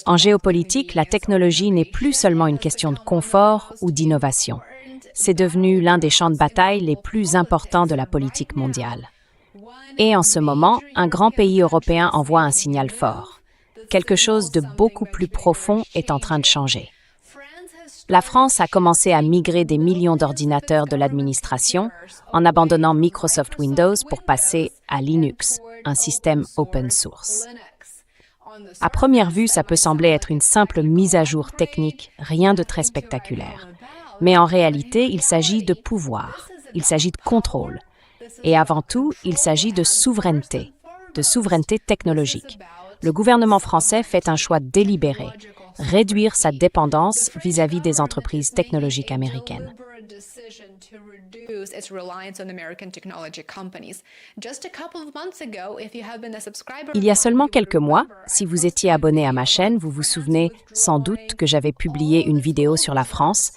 En géopolitique, la technologie n'est plus seulement une question de confort ou d'innovation. C'est devenu l'un des champs de bataille les plus importants de la politique mondiale. Et en ce moment, un grand pays européen envoie un signal fort. Quelque chose de beaucoup plus profond est en train de changer. La France a commencé à migrer des millions d'ordinateurs de l'administration en abandonnant Microsoft Windows pour passer à Linux, un système open source. À première vue, ça peut sembler être une simple mise à jour technique, rien de très spectaculaire. Mais en réalité, il s'agit de pouvoir, il s'agit de contrôle. Et avant tout, il s'agit de souveraineté technologique. Le gouvernement français fait un choix délibéré, réduire sa dépendance vis-à-vis des entreprises technologiques américaines. Il y a seulement quelques mois, si vous étiez abonné à ma chaîne, vous vous souvenez sans doute que j'avais publié une vidéo sur la France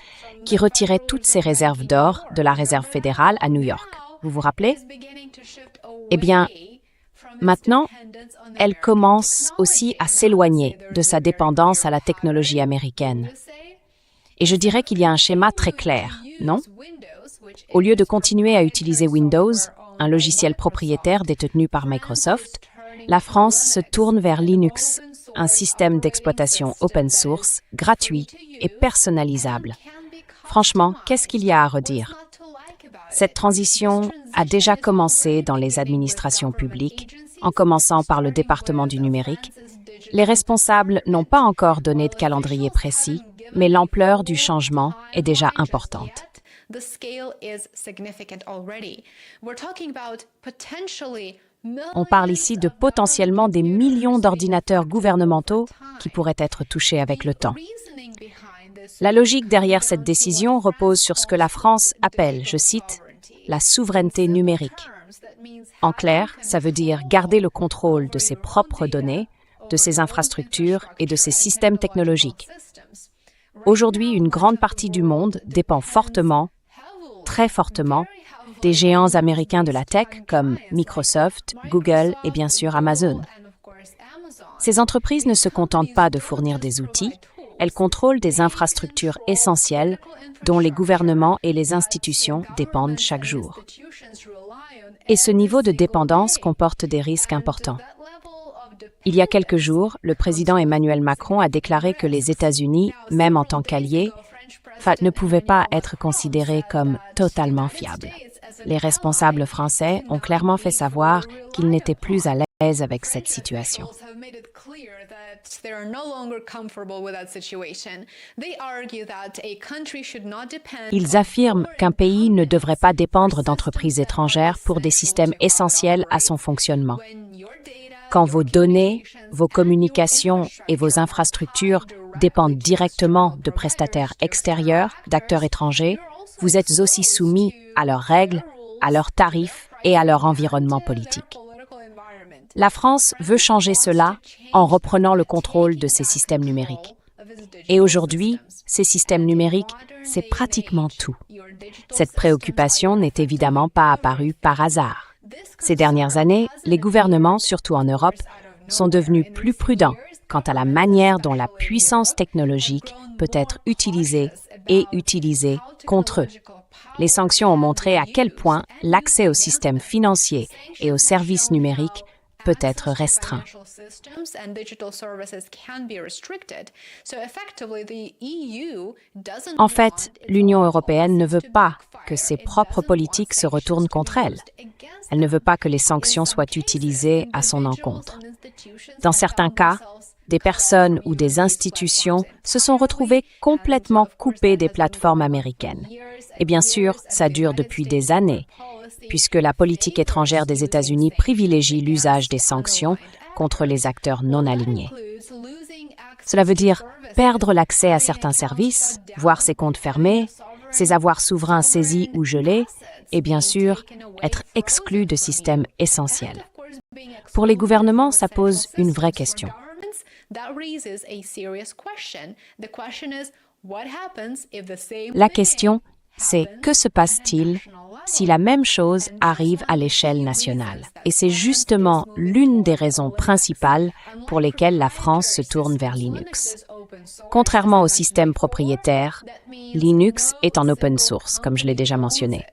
qui retirait toutes ses réserves d'or de la Réserve fédérale à New York. Vous vous rappelez? Eh bien, maintenant, elle commence aussi à s'éloigner de sa dépendance à la technologie américaine. Et je dirais qu'il y a un schéma très clair, non? Au lieu de continuer à utiliser Windows, un logiciel propriétaire détenu par Microsoft, la France se tourne vers Linux, un système d'exploitation open source, gratuit et personnalisable. Franchement, qu'est-ce qu'il y a à redire? Cette transition a déjà commencé dans les administrations publiques, en commençant par le département du numérique. Les responsables n'ont pas encore donné de calendrier précis, mais l'ampleur du changement est déjà importante. On parle ici de potentiellement des millions d'ordinateurs gouvernementaux qui pourraient être touchés avec le temps. La logique derrière cette décision repose sur ce que la France appelle, je cite, la souveraineté numérique. En clair, ça veut dire garder le contrôle de ses propres données, de ses infrastructures et de ses systèmes technologiques. Aujourd'hui, une grande partie du monde dépend fortement, très fortement, des géants américains de la tech comme Microsoft, Google et bien sûr Amazon. Ces entreprises ne se contentent pas de fournir des outils, elles contrôlent des infrastructures essentielles dont les gouvernements et les institutions dépendent chaque jour. Et ce niveau de dépendance comporte des risques importants. Il y a quelques jours, le président Emmanuel Macron a déclaré que les États-Unis, même en tant qu'alliés, ne pouvaient pas être considérés comme totalement fiables. Les responsables français ont clairement fait savoir qu'ils n'étaient plus à l'aise avec cette situation. Ils affirment qu'un pays ne devrait pas dépendre d'entreprises étrangères pour des systèmes essentiels à son fonctionnement. Quand vos données, vos communications et vos infrastructures dépendent directement de prestataires extérieurs, d'acteurs étrangers, vous êtes aussi soumis à leurs règles, à leurs tarifs et à leur environnement politique. La France veut changer cela en reprenant le contrôle de ses systèmes numériques. Et aujourd'hui, ces systèmes numériques, c'est pratiquement tout. Cette préoccupation n'est évidemment pas apparue par hasard. Ces dernières années, les gouvernements, surtout en Europe, sont devenus plus prudents quant à la manière dont la puissance technologique peut être utilisée et utilisée contre eux. Les sanctions ont montré à quel point l'accès aux systèmes financiers et aux services numériques peut être restreint. En fait, l'Union européenne ne veut pas que ses propres politiques se retournent contre elle. Elle ne veut pas que les sanctions soient utilisées à son encontre. Dans certains cas, des personnes ou des institutions se sont retrouvées complètement coupées des plateformes américaines. Et bien sûr, ça dure depuis des années, puisque la politique étrangère des États-Unis privilégie l'usage des sanctions contre les acteurs non alignés. Cela veut dire perdre l'accès à certains services, voir ses comptes fermés, ses avoirs souverains saisis ou gelés, et bien sûr, être exclu de systèmes essentiels. Pour les gouvernements, ça pose une vraie question. La question c'est que se passe-t-il si la même chose arrive à l'échelle nationale? Et c'est justement l'une des raisons principales pour lesquelles la France se tourne vers Linux. Contrairement au système propriétaire, Linux est en open source, comme je l'ai déjà mentionné.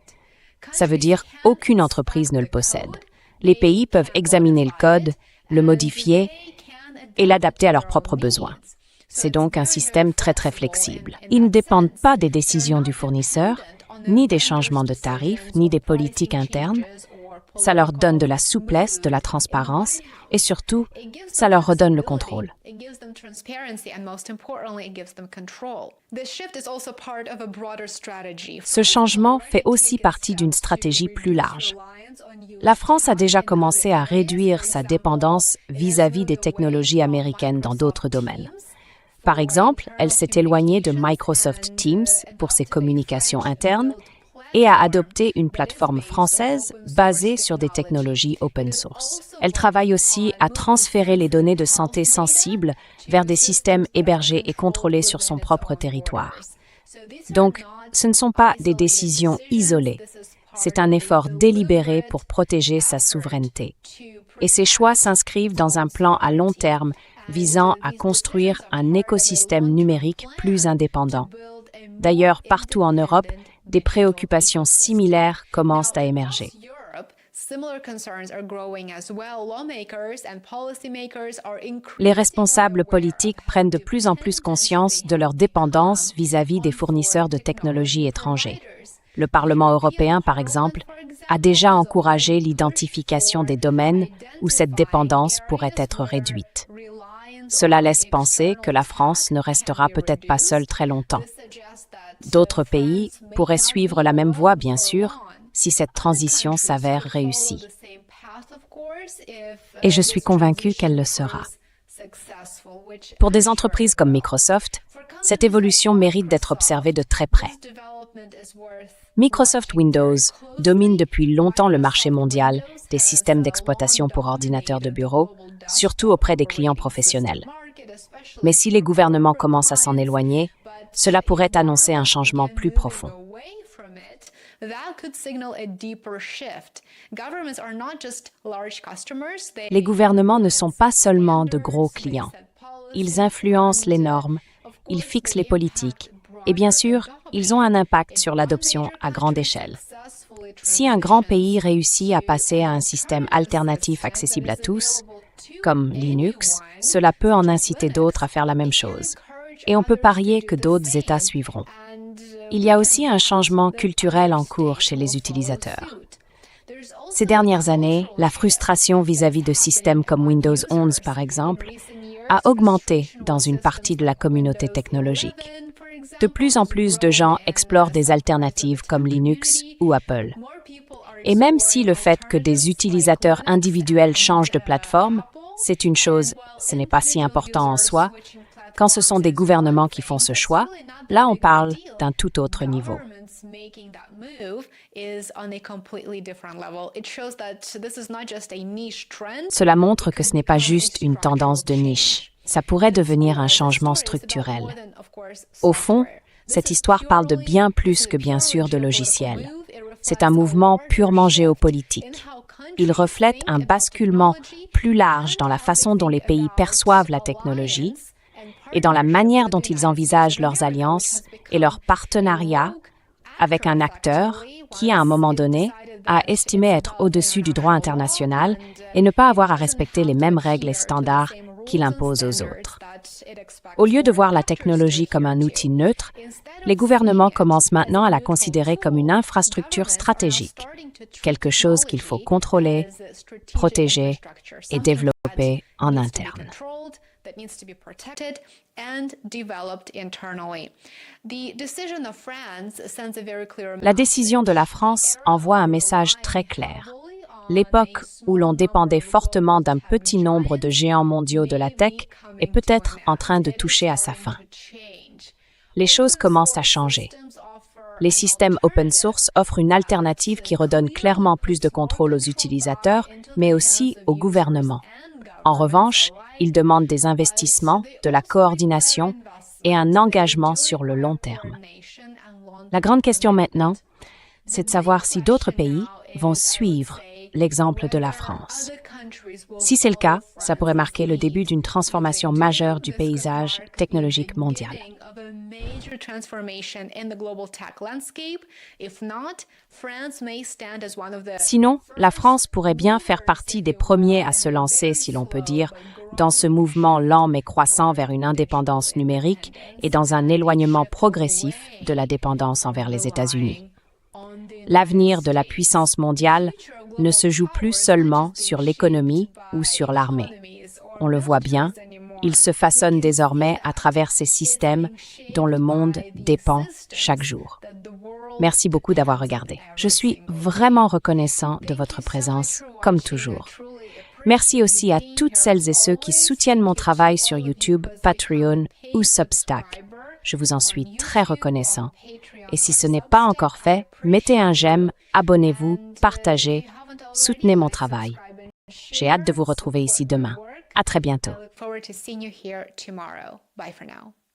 Ça veut dire qu'aucune entreprise ne le possède. Les pays peuvent examiner le code, le modifier et l'adapter à leurs propres besoins. C'est donc un système très flexible. Ils ne dépendent pas des décisions du fournisseur, ni des changements de tarifs, ni des politiques internes. Ça leur donne de la souplesse, de la transparence et surtout, ça leur redonne le contrôle. Ce changement fait aussi partie d'une stratégie plus large. La France a déjà commencé à réduire sa dépendance vis-à-vis des technologies américaines dans d'autres domaines. Par exemple, elle s'est éloignée de Microsoft Teams pour ses communications internes et a adopté une plateforme française basée sur des technologies open source. Elle travaille aussi à transférer les données de santé sensibles vers des systèmes hébergés et contrôlés sur son propre territoire. Donc, ce ne sont pas des décisions isolées. C'est un effort délibéré pour protéger sa souveraineté. Et ces choix s'inscrivent dans un plan à long terme visant à construire un écosystème numérique plus indépendant. D'ailleurs, partout en Europe, des préoccupations similaires commencent à émerger. Les responsables politiques prennent de plus en plus conscience de leur dépendance vis-à-vis des fournisseurs de technologies étrangers. Le Parlement européen, par exemple, a déjà encouragé l'identification des domaines où cette dépendance pourrait être réduite. Cela laisse penser que la France ne restera peut-être pas seule très longtemps. D'autres pays pourraient suivre la même voie, bien sûr, si cette transition s'avère réussie. Et je suis convaincue qu'elle le sera. Pour des entreprises comme Microsoft, cette évolution mérite d'être observée de très près. Microsoft Windows domine depuis longtemps le marché mondial des systèmes d'exploitation pour ordinateurs de bureau, surtout auprès des clients professionnels. Mais si les gouvernements commencent à s'en éloigner, cela pourrait annoncer un changement plus profond. Les gouvernements ne sont pas seulement de gros clients. Ils influencent les normes, ils fixent les politiques et bien sûr, ils ont un impact sur l'adoption à grande échelle. Si un grand pays réussit à passer à un système alternatif accessible à tous, comme Linux, cela peut en inciter d'autres à faire la même chose. Et on peut parier que d'autres États suivront. Il y a aussi un changement culturel en cours chez les utilisateurs. Ces dernières années, la frustration vis-à-vis de systèmes comme Windows 11, par exemple, a augmenté dans une partie de la communauté technologique. De plus en plus de gens explorent des alternatives comme Linux ou Apple. Et même si le fait que des utilisateurs individuels changent de plateforme, c'est une chose, ce n'est pas si important en soi, quand ce sont des gouvernements qui font ce choix, là on parle d'un tout autre niveau. Cela montre que ce n'est pas juste une tendance de niche. Ça pourrait devenir un changement structurel. Au fond, cette histoire parle de bien plus que bien sûr de logiciels. C'est un mouvement purement géopolitique. Il reflète un basculement plus large dans la façon dont les pays perçoivent la technologie et dans la manière dont ils envisagent leurs alliances et leurs partenariats avec un acteur qui, à un moment donné, a estimé être au-dessus du droit international et ne pas avoir à respecter les mêmes règles et standards qu'il impose aux autres. Au lieu de voir la technologie comme un outil neutre, les gouvernements commencent maintenant à la considérer comme une infrastructure stratégique, quelque chose qu'il faut contrôler, protéger et développer en interne. La décision de la France envoie un message très clair. L'époque où l'on dépendait fortement d'un petit nombre de géants mondiaux de la tech est peut-être en train de toucher à sa fin. Les choses commencent à changer. Les systèmes open source offrent une alternative qui redonne clairement plus de contrôle aux utilisateurs, mais aussi au gouvernement. En revanche, ils demandent des investissements, de la coordination et un engagement sur le long terme. La grande question maintenant, c'est de savoir si d'autres pays vont suivre l'exemple de la France. Si c'est le cas, ça pourrait marquer le début d'une transformation majeure du paysage technologique mondial. Sinon, la France pourrait bien faire partie des premiers à se lancer, si l'on peut dire, dans ce mouvement lent mais croissant vers une indépendance numérique et dans un éloignement progressif de la dépendance envers les États-Unis. L'avenir de la puissance mondiale ne se joue plus seulement sur l'économie ou sur l'armée. On le voit bien, il se façonne désormais à travers ces systèmes dont le monde dépend chaque jour. Merci beaucoup d'avoir regardé. Je suis vraiment reconnaissant de votre présence, comme toujours. Merci aussi à toutes celles et ceux qui soutiennent mon travail sur YouTube, Patreon ou Substack. Je vous en suis très reconnaissant. Et si ce n'est pas encore fait, mettez un j'aime, abonnez-vous, partagez, soutenez mon travail. J'ai hâte de vous retrouver ici demain. À très bientôt.